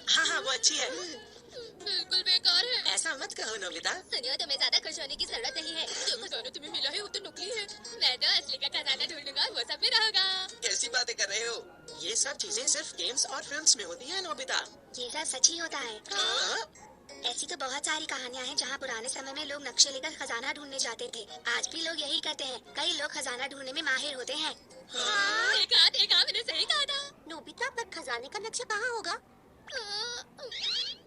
हाँ हाँ, वो अच्छी है। बिल्कुल बेकार है। ऐसा मत कहो नोबिता। सुनियो, तुम्हें ज्यादा खुश होने की जरूरत नहीं है। जो खजाना तुम्हें मिला है वो तो नकली है। मैं तो असली का खजाना ढूंढूंगा, वो सब में रहेगा। कैसी बातें कर रहे हो? ये सब चीजें सिर्फ गेम्स और फिल्म्स में होती है नोबिता। ये सब सच ही होता है। हाँ? ऐसी तो बहुत सारी कहानियाँ हैं जहाँ पुराने समय में लोग नक्शे लेकर खजाना ढूंढने जाते थे। आज भी लोग यही करते हैं। कई लोग खजाना ढूंढने में माहिर होते हैं। देखा, मैंने सही कहा था। नोबिता, पर खजाने का नक्शा कहाँ होगा?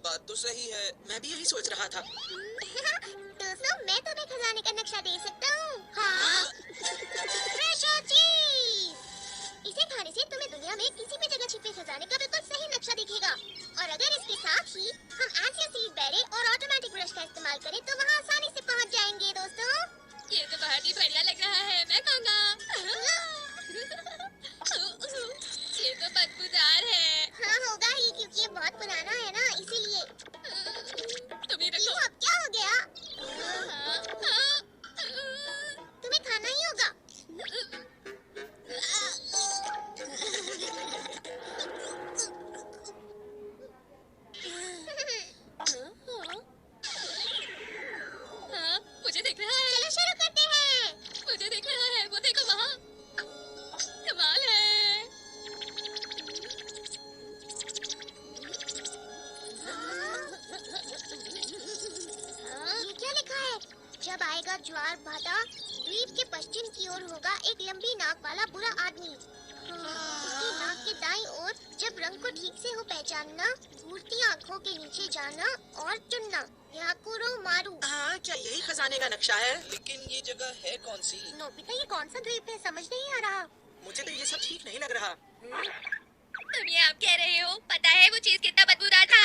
बात तो सही है, मैं भी यही सोच रहा था। दोस्तों, मैं तुम्हें खजाने का नक्शा दे सकता हूँ। हाँ। फ्रेशो चीज। इसे खाने से तुम्हें दुनिया में किसी भी जगह छिपे खजाने का बिल्कुल सही नक्शा दिखेगा। और अगर इसके साथ ही हम एंटी बैरे और ऑटोमेटिक ब्रश का इस्तेमाल करें तो वहाँ आसानी से पहुँच जाएंगे दोस्तों। ये तो बहुत ही बढ़िया लग रहा है, मैं खाऊंगा। ये तो बदबूदार है। हाँ होगा ही, क्योंकि ये बहुत पुराना है ना, इसीलिए। तुम ही रखो। अब क्या हो गया? हाँ। तुम्हें खाना ही होगा। हाँ, मुझे दिख रहा है। चलो शुरू करते हैं। मुझे दिख रहा है, वो देखो वहाँ। कमाल है। ये क्या लिखा है? जब आएगा ज्वार भाटा, द्वीप के पश्चिम की ओर होगा एक लंबी नाक वाला बुरा आदमी। उसकी नाक के दाईं ओर जब रंग को ठीक से हो पहचानना, घूरती आँखों के नीचे जाना और चुनना। याकुरो मारू। हाँ, क्या यही खजाने का नक्शा है? लेकिन ये जगह है कौन सी? नोबिता, ये कौन सा द्वीप है? समझ नहीं आ रहा। मुझे तो ये सब ठीक नहीं लग रहा। तुम ये आप कह रहे हो? पता है वो चीज कितना बदबूदार था?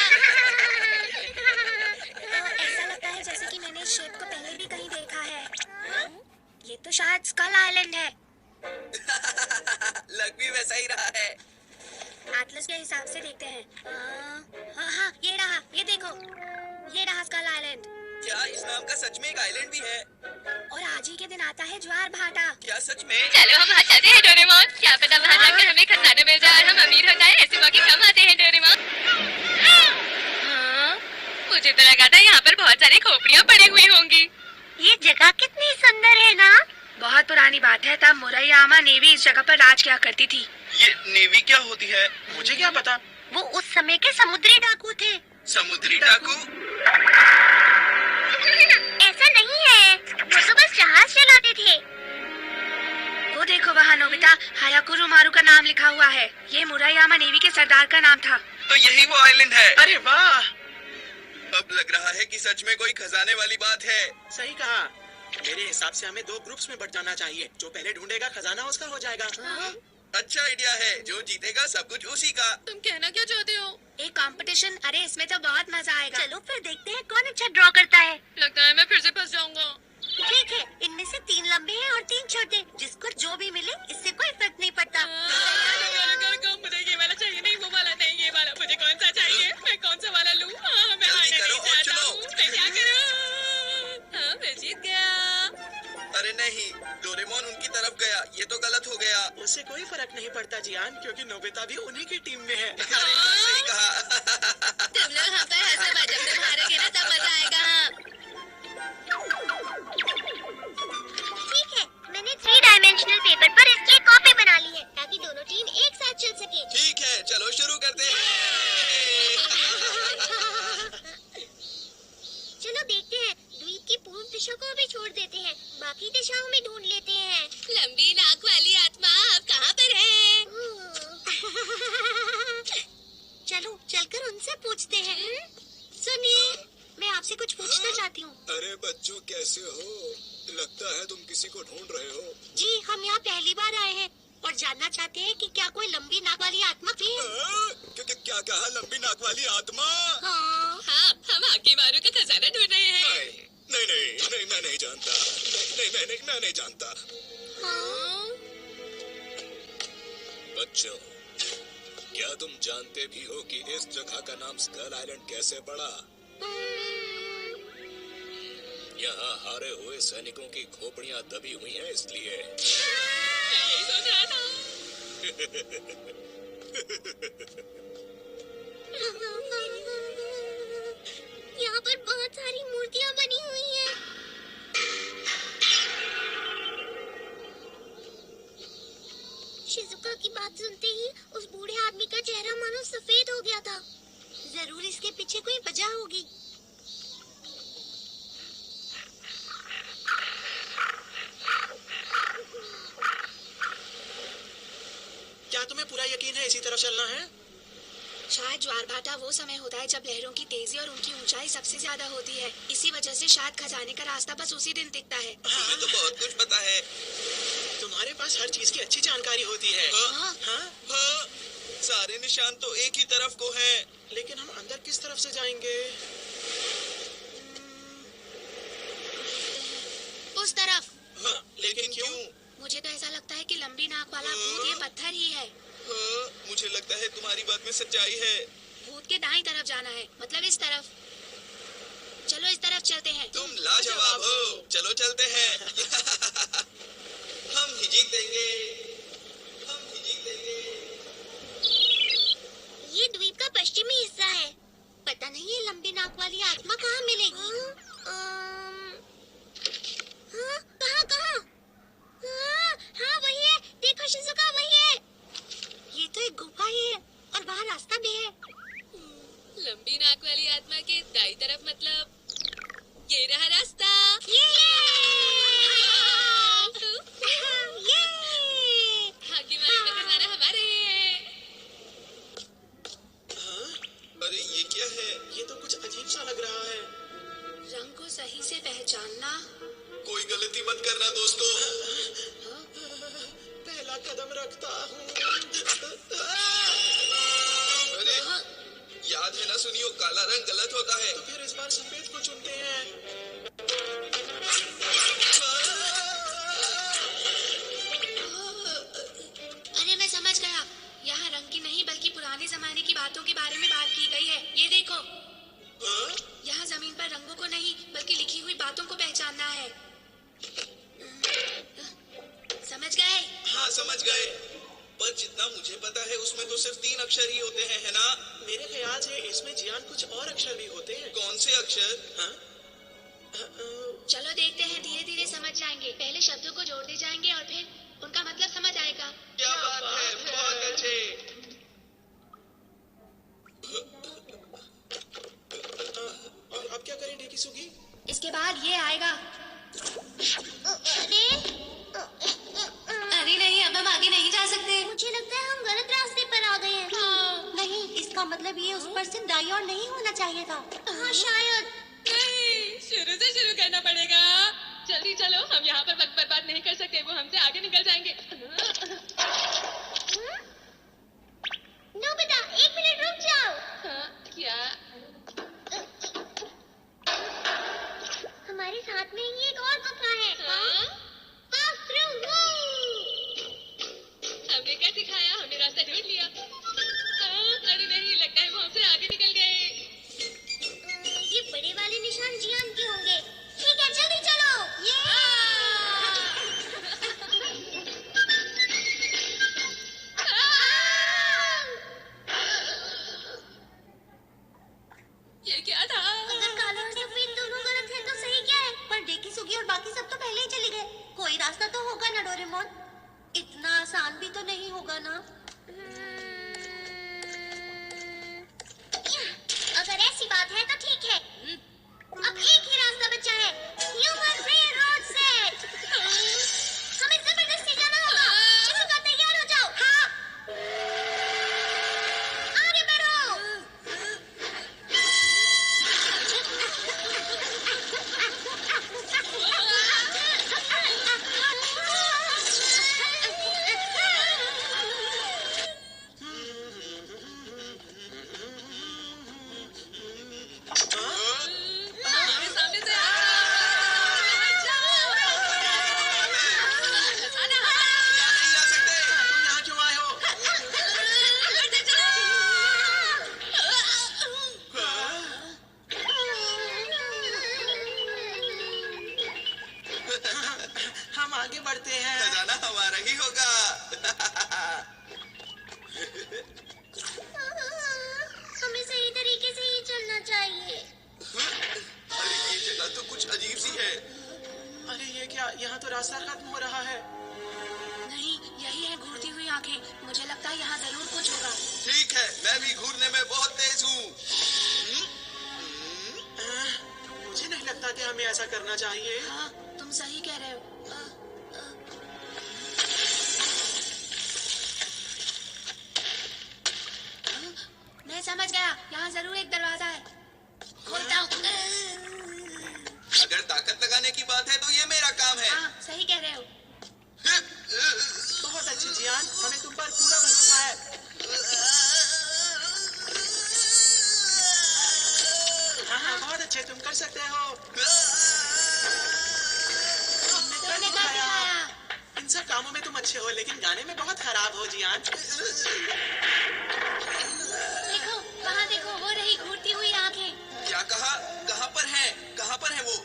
ऐसा लगता है जैसे कि मैंने इस शेप को पहले भी कहीं देखा है। ये तो शायद स्कल आइलैंड है। लग भी वैसा ही रहा है। एटलस के हिसाब से देखते हैं। हाँ हाँ, ये रहा, ये देखो, ये रहा स्कल आइलैंड। क्या इस नाम का सच में एक आइलैंड भी है? और आज ही के दिन आता है ज्वार भाटा। क्या सच में? चलो हम वहाँ चलते हैं डोरेमोन। क्या पता वहाँ जाकर हमें खजाना मिल जाए और हम अमीर हो जाए। ऐसे मौके कम आते हैं डोरेमोन। हाँ, मुझे तो लगा था यहाँ पर बहुत सारी खोपड़ियाँ पड़ी हुई होंगी। ये जगह कितनी सुंदर है ना? बहुत पुरानी बात है, तब मुरैयामा नेवी इस जगह पर राज किया करती थी। ये नेवी क्या होती है? मुझे क्या पता। वो उस समय के समुद्री डाकू थे। समुद्री डाकू? ऐसा नहीं है, वो तो बस जहाज चलाते थे। वो देखो वहाँ नोबिता, हायाकुरो मारू का नाम लिखा हुआ है। ये मुरैयामा नेवी के सरदार का नाम था। तो यही वो आइलैंड है। अरे वाह! अब लग रहा है कि सच में कोई खजाने वाली बात है। सही कहा। मेरे हिसाब से हमें 2 ग्रुप्स में बट जाना चाहिए। जो पहले ढूंढेगा खजाना उसका हो जाएगा। अच्छा आइडिया है, जो जीतेगा सब कुछ उसी का। तुम कहना क्या चाहते हो? एक कंपटीशन, अरे इसमें तो बहुत मजा आएगा। चलो फिर देखते हैं कौन अच्छा ड्रॉ करता है। लगता है मैं फिर से फंस जाऊंगा। ठीक है, इनमें से 3 लंबे हैं और 3 छोटे। जिसको जो भी मिले इससे कोई फर्क नहीं पड़ता। मुझे ये वाला चाहिए, नहीं वो वाला नहीं, ये वाला। मुझे कौन सा चाहिए? मैं कौन सा वाला लूं? हाँ, मैं हारना नहीं चाहता हूँ। मैं क्या करूँ? हाँ, मैं जीत गया। अरे नहीं, डोरेमोन उनकी तरफ गया। ये तो गलत हो गया। उससे कोई फर्क नहीं पड़ता जियान, क्योंकि नोबिता भी उन्हीं की टीम में है। अरे सही कहा। तुम लोग हम पर हंसो मत, जब तुम हारोगे ना तब मजा आएगा। ठीक है, मैंने 3 डायमेंशनल पेपर पर इसकी एक कॉपी बना ली है ताकि दोनों टीम एक साथ चल सके। ठीक है, चलो शुरू करते हैं। चलो देखते हैं, द्वीप की पूर्व दिशा को भी छोड़ देते हैं, बाकी दिशाओं में ढूंढ लेते हैं। लंबी नाक वाली आत्मा अब कहाँ पर है? चलो चलकर उनसे पूछते हैं। सुनिए, मैं आपसे कुछ पूछना चाहती हूँ। अरे बच्चों, कैसे हो? लगता है तुम किसी को ढूंढ रहे हो। जी, हम यहाँ पहली बार आए हैं और जानना चाहते हैं कि क्या कोई लंबी नाक वाली आत्मा भी है? क्या कहा? लंबी नाक वाली आत्मा? हाँ, हम आगे मारू का खजाना ढूंढ रहे हैं। नहीं नहीं नहीं नहीं, मैं नहीं जानता। मैं नहीं जानता। बच्चों, क्या तुम जानते भी हो कि इस जगह का नाम स्कल आइलैंड कैसे पड़ा? यहाँ हारे हुए सैनिकों की खोपड़ियाँ दबी हुई हैं, इसलिए। मैं यही सोच रहा था। तो सफेद हो गया था। जरूर इसके पीछे कोई वजह होगी। क्या तुम्हें पूरा यकीन है इसी तरफ चलना है? शायद ज्वार भाटा वो समय होता है जब लहरों की तेजी और उनकी ऊंचाई सबसे ज्यादा होती है। इसी वजह से शायद खजाने का रास्ता बस उसी दिन दिखता है। तुम्हें तो बहुत कुछ पता है। तुम्हारे पास हर चीज की अच्छी जानकारी होती है। हाँ? हाँ? सारे निशान तो एक ही तरफ को हैं। लेकिन हम अंदर किस तरफ से जाएंगे? उस तरफ। हाँ, लेकिन क्यों? मुझे तो ऐसा लगता है कि लंबी नाक वाला भूत ये पत्थर ही है। हाँ, मुझे लगता है तुम्हारी बात में सच्चाई है। भूत के दाईं तरफ जाना है, मतलब इस तरफ। चलो इस तरफ चलते हैं। तुम लाजवाब हो। चलो चलते हैं। हम ही जीत देंगे। हम ही जीत देंगे। ये द्वीप का पश्चिमी हिस्सा है। पता नहीं ये लंबी नाक वाली आत्मा कहाँ मिलेगी। हाँ, कहाँ? हाँ, वही है। देखो शिज़ुका, वही है। ये तो एक गुफा ही है और वहाँ रास्ता भी है। लंबी नाक वाली आत्मा के दाईं तरफ, मतलब ये रहा रास्ता। हाकी मारे का खजाना हमारे। हाँ? अरे ये क्या है? ये तो कुछ अजीब सा लग रहा है। रंग को सही से पहचानना। कोई गलती मत करना दोस्तों। पहला कदम रखता हूँ। अरे याद है ना सुनियो, काला रंग गलत होता है। तो फिर इस बार सफेद को चुनते हैं। अरे मैं समझ गया। यहाँ रंग की नहीं बल्कि पुराने जमाने की बातों के बारे में बात की गई है। ये देखो, यहाँ जमीन पर रंगों को नहीं बल्कि लिखी हुई बातों को पहचानना है। समझ गए? हाँ समझ गए। पर जितना मुझे पता है उसमें तो सिर्फ 3 अक्षर ही होते हैं, है ना? मेरे ख्याल से इसमें जियान कुछ और अक्षर भी होते हैं। कौन से अक्षर? हाँ? चलो देखते हैं, धीरे धीरे समझ जाएंगे। पहले शब्दों को जोड़ते जाएंगे और फिर उनका मतलब समझ आएगा। क्या बात है, बहुत अच्छे। और अब क्या करें ढेकीसुगी? इसके बाद ये आएगा। अरे नहीं, अब हम आगे नहीं जा सकते। मुझे लगता है हम गलत रास्ते पर आ गए हैं। हाँ। नहीं, इसका मतलब ये उस पर से दाईं ओर नहीं होना चाहिए था। हाँ शायद। नहीं, शुरू से शुरू करना पड़ेगा। जल्दी चलो, हम यहाँ पर वक्त बर्बाद नहीं कर सकते। वो हमसे आगे निकल जाएंगे। नोबिता, 1 मिनट रुक जाओ। हाँ, क्या? हमारे साथ में ही एक और गुफा है। हाँ? Pass through wall। हमने क्या सिखाया? हमने रास्ता ढूंढ लिया। हाँ, अरे नहीं, लगता है वो हमसे आगे निकल गए। ये बड़े वाले निशान जियान के होंगे। ठीक है, जल्दी चलो। ये क्या था? अगर काला और सफेद दोनों गलत हैं तो सही क्या है? पर डेकीसुगी और बाकी सब तो पहले ही चले गए। कोई रास्ता तो होगा ना डोरेमोन? इतना आसान भी तो नहीं होगा ना? अगर ऐसी बात है तो ठीक है। अब एक ही रास्ता बचा है, ह्यूमन रेलरोड सेट। हमें जबरदस्ती जाना होगा। शिज़ुका, तैयार हो जाओ। हाँ। आगे बढ़ो। हमारे सामने से नहीं आ सकते। तुम यहाँ क्यों आए हो? हम आगे बढ़ते हैं। खजाना हमारा ही होगा। हमें सही तरीके से ही चलना चाहिए। अरे ये जगह तो कुछ अजीब सी है। अरे ये क्या? यहाँ तो रास्ता खत्म हो रहा है। नहीं, यही है घूरती हुई आंखें। मुझे लगता है यहाँ जरूर कुछ होगा। ठीक है, मैं भी ऐसा करना चाहिए। हाँ, तुम सही कह रहे हो। मैं समझ गया, यहाँ जरूर एक दरवाजा है। खोलता हूँ। अगर ताकत लगाने की बात है तो ये मेरा काम है। हाँ, सही कह रहे हो। बहुत अच्छी जियान, हमें तुम पर पूरा भरोसा है। हाँ, बहुत अच्छे, तुम कर सकते हो। तुमने कर दिखाया। इन सब कामों में तुम अच्छे हो, लेकिन गाने में बहुत खराब हो जियान। देखो, वहाँ देखो, वो रही घूरती हुई आंखें। क्या कहा? कहाँ पर है? कहाँ पर है वो?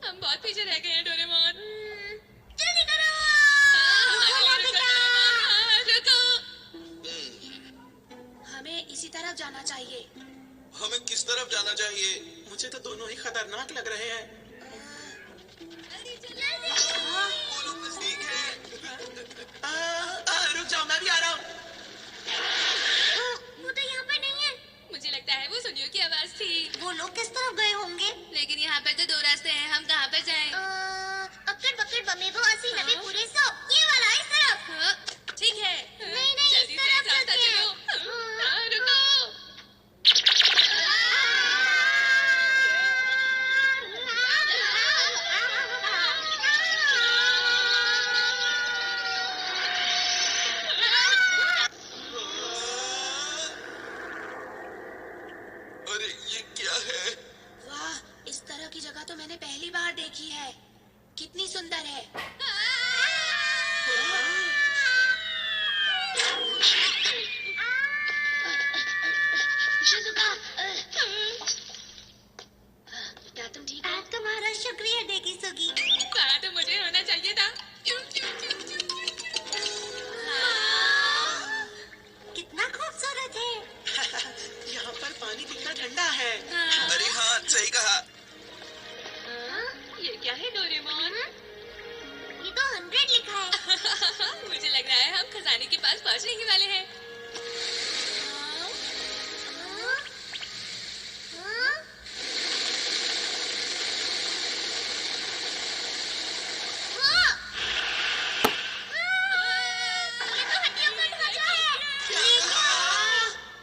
हम बहुत पीछे रह गए हैं डोरेमोन। जल्दी करो। रुको। हमें इसी तरफ जाना चाहिए। हमें किस तरफ जाना चाहिए? मुझे तो दोनों ही खतरनाक लग रहे हैं। वो लोग नजदीक हैं। रुक जाओ, मैं भी आ रहा हूँ। वो तो यहाँ पर नहीं है। मुझे लगता है वो सुनियो की आवाज थी। वो लोग किस तरफ गए होंगे? लेकिन यहाँ पर तो दो रास्ते हैं, हम कहाँ पर जाएं? अक्कड़ बक्कड़ बम्मे बो अस्सी नब्बे पूरे 100, ये वाला इस तरफ। हाँ, ठीक है। नहीं, जल्दी इस से तरफ रास्ता चलते हैं। चलो। हाँ, रुको। अरे ये क्या है? वाह, इस तरह की जगह तो मैंने पहली बार देखी है। कितनी सुंदर है। शिजुका, क्या तुम ठीक हो? तुम्हारा शुक्रिया डेगी सुगी। कहा तो मुझे होना चाहिए था। कितना खूबसूरत है। यहाँ पर पानी कितना ठंडा है। हाँ। अरे हाँ, सही कहा। ये क्या है डोरेमोन? ये तो 100 लिखा है। मुझे लग रहा है हम खजाने के पास पहुंचने ही वाले हैं।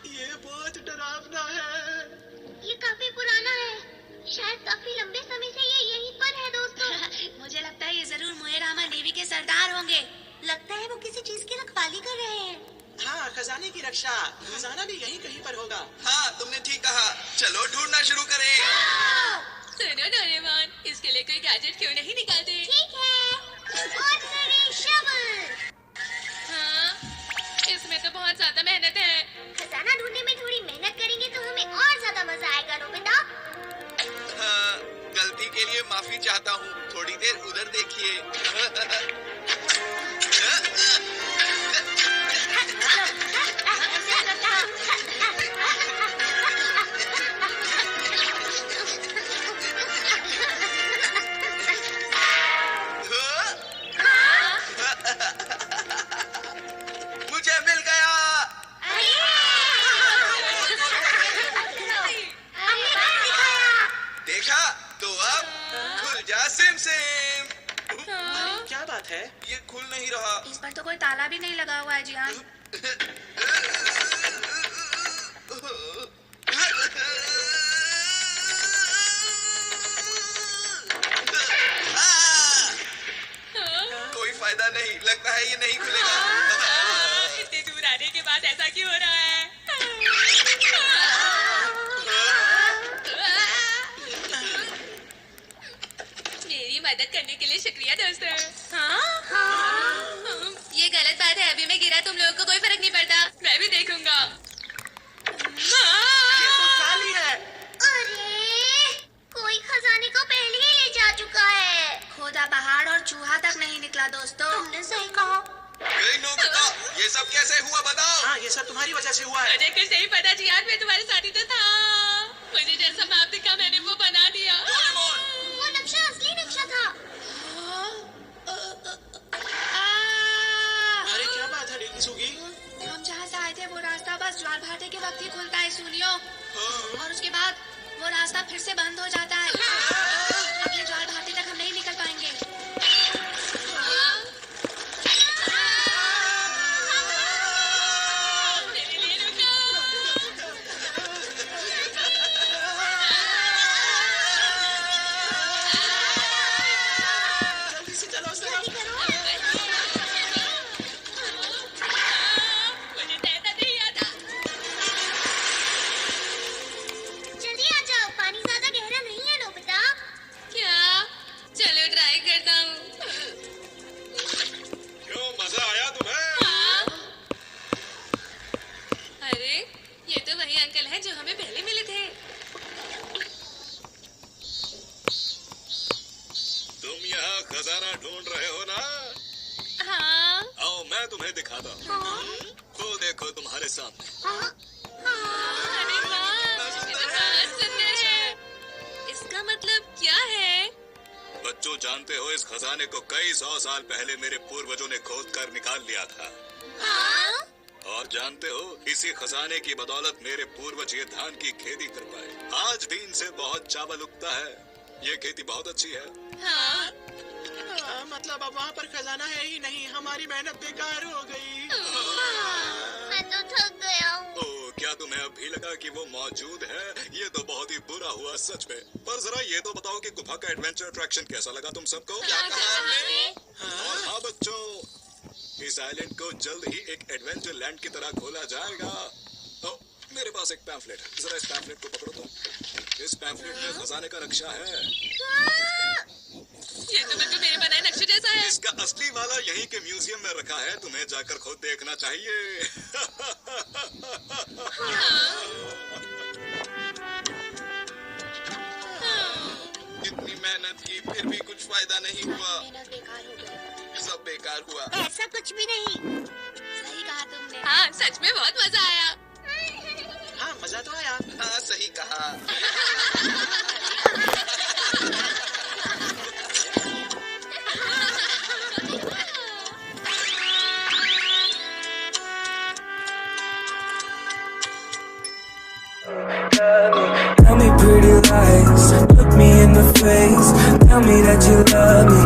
ये बहुत डरावना है। ये काफी पुराना है। शायद काफी लंबे समय से ये यहीं पर है दोस्तों। मुझे लगता है ये जरूर मोएरामा नेवी के सरदार होंगे। लगता है वो किसी चीज की रखवाली कर रहे हैं। हाँ, खजाने की रक्षा। खजाना भी यहीं कहीं पर होगा। हाँ, तुमने ठीक कहा। चलो ढूंढना शुरू करें। सुनो डोरेमोन, इसके लिए कोई गैजेट क्यों नहीं निकालते? ठीक है। Ordinary shovel. हाँ, इसमें तो बहुत ज्यादा मेहनत है। खजाना ढूंढने में थोड़ी मेहनत करेंगे तो हमें और ज्यादा मजा आएगा नोबिता। हाँ, गलती के लिए माफी चाहता हूँ। थोड़ी देर उधर देखिए। मुझे मिल गया। देखा तो अब खुल जा सिम सिम। क्या बात है? ये खुल नहीं रहा। इस पर तो कोई ताला भी नहीं लगा हुआ है जियान। कोई फायदा नहीं, लगता है ये नहीं खुलेगा। इतनी दूर आने के बाद ऐसा क्यों हो रहा है? मेरी मदद करने के लिए शुक्रिया दोस्तों। ये गलत बात है, अभी मैं गिरा, तुम लोगों को कोई फर्क नहीं पड़ता। मैं भी देखूंगा। ये तो खाली है। अरे कोई खजाने को पहले ही ले जा चुका है। खोदा पहाड़ और चूहा तक नहीं निकला दोस्तों। तुमने सही कहा। नोबिता, ये सब कैसे हुआ बताओ? हाँ, ये सब तुम्हारी वजह से हुआ है। मुझे कुछ नहीं पता जियान, मैं तुम्हारे साथी तो था। मुझे जैसा मैप दिखा मैंने वो बना दिया। वो नक्शा असली नक्शा था। अरे क्या बात है डेगी सुगी? हम जहाँ से आए थे वो रास्ता बस बस ज्वार भाटे के वक्त ही खुलता है सुनियो। और उसके बाद वो रास्ता फिर से बंद हो जाता है। अगले ज्वार भाटे तक हम नहीं निकल पाएंगे। मेरे लिए रुको। जल्दी से चलो सर। मुझे तैरना नहीं आता। जल्दी आ जाओ, पानी ज्यादा गहरा नहीं है नोबिता। क्या? चलो ट्राई करता हूँ। क्यों मजा आया तुम्हें? हाँ। अरे ये तो वही अंकल हैं जो हमें पहले मिले थे। तुम यहाँ खजाना ढूंढ रहे हो ना? हाँ। आओ मैं तुम्हें दिखाता हूँ। वो देखो तुम्हारे सामने। अरे वाह, ये तो बहुत सुंदर है। इसका मतलब क्या है? बच्चों जानते हो इस खजाने को कई 100 साल पहले मेरे पूर्वजों ने खोद कर निकाल लिया था। और जानते हो इसी खजाने की बदौलत मेरे पूर्वज ये धान की खेती कर पाए। आज भी इनसे बहुत चावल उगता है। ये खेती बहुत अच्छी है। हाँ। मतलब अब वहाँ पर खजाना है ही नहीं, हमारी मेहनत बेकार हो गई। मैं तो थक गया हूँ। ओह, क्या तुम्हें अब भी लगा कि वो मौजूद है? ये तो बहुत ही बुरा हुआ सच में। पर जरा ये तो बताओ कि गुफा का एडवेंचर अट्रैक्शन कैसा लगा तुम सबको? और हाँ बच्चों, इस आइलैंड को जल्द ही एक एडवेंचर लैंड की तरह खोला जाएगा। ओह, मेरे पास एक पैम्फलेट, जरा इस पैम्फलेट को पकड़ो तुम। इस पैम्फलेट में खजाने का नक्शा है। ये तो बिल्कुल मेरे बनाए नक्शे जैसा है। इसका असली वाला यहीं के म्यूजियम में रखा है, तुम्हें जाकर खुद देखना चाहिए। इतनी मेहनत की फिर भी कुछ फायदा नहीं हुआ। मेहनत बेकार हो गई। सब बेकार हुआ। ऐसा कुछ भी नहीं। सही कहा तुमने। हाँ, सच में बहुत मजा आया। हाँ मजा तो आया। हाँ सही कहा। Tell me pretty lies, look me in the face. Tell me that you love me,